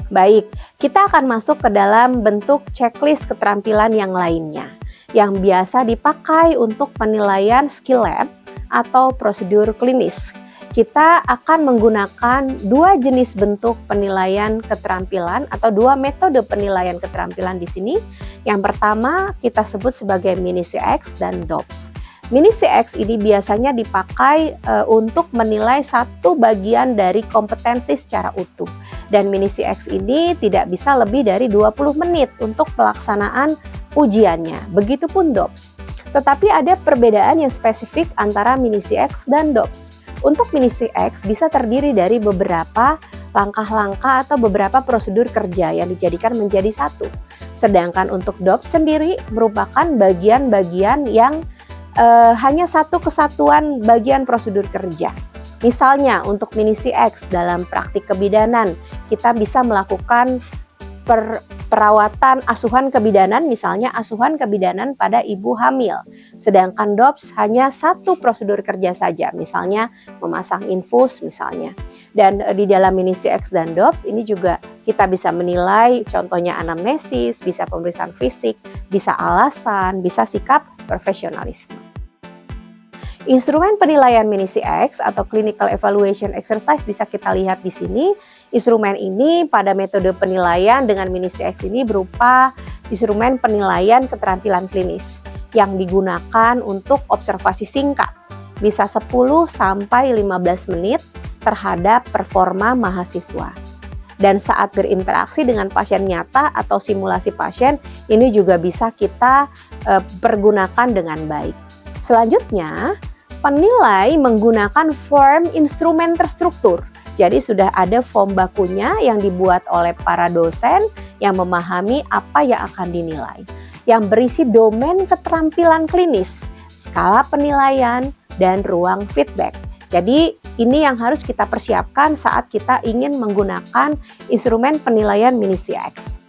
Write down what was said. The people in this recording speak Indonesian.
Baik, kita akan masuk ke dalam bentuk checklist keterampilan yang lainnya, yang biasa dipakai untuk penilaian skill lab atau prosedur klinis. Kita akan menggunakan dua jenis bentuk penilaian keterampilan atau dua metode penilaian keterampilan di sini. Yang pertama kita sebut sebagai Mini CX dan DOPS. Mini CX ini biasanya dipakai untuk menilai satu bagian dari kompetensi secara utuh. Dan Mini CX ini tidak bisa lebih dari 20 menit untuk pelaksanaan ujiannya. Begitupun DOPS. Tetapi ada perbedaan yang spesifik antara Mini CX dan DOPS. Untuk Mini CX bisa terdiri dari beberapa langkah-langkah atau beberapa prosedur kerja yang dijadikan menjadi satu. Sedangkan untuk DOPS sendiri merupakan bagian-bagian yang hanya satu kesatuan bagian prosedur kerja. Misalnya untuk Mini CX dalam praktik kebidanan, kita bisa melakukan perawatan asuhan kebidanan, misalnya asuhan kebidanan pada ibu hamil. Sedangkan DOPS hanya satu prosedur kerja saja, misalnya memasang infus misalnya. Dan di dalam Mini CX dan DOPS ini juga kita bisa menilai contohnya anamnesis, bisa pemeriksaan fisik, bisa alasan, bisa sikap profesionalisme. Instrumen penilaian Mini CX atau Clinical Evaluation Exercise bisa kita lihat di sini. Instrumen ini pada metode penilaian dengan Mini CX ini berupa instrumen penilaian keterampilan klinis yang digunakan untuk observasi singkat, bisa 10 sampai 15 menit terhadap performa mahasiswa. Dan saat berinteraksi dengan pasien nyata atau simulasi pasien, ini juga bisa kita pergunakan dengan baik. Selanjutnya, penilai menggunakan form instrumen terstruktur. Jadi sudah ada form bakunya yang dibuat oleh para dosen yang memahami apa yang akan dinilai. Yang berisi domain keterampilan klinis, skala penilaian, dan ruang feedback. Jadi ini yang harus kita persiapkan saat kita ingin menggunakan instrumen penilaian Mini CX.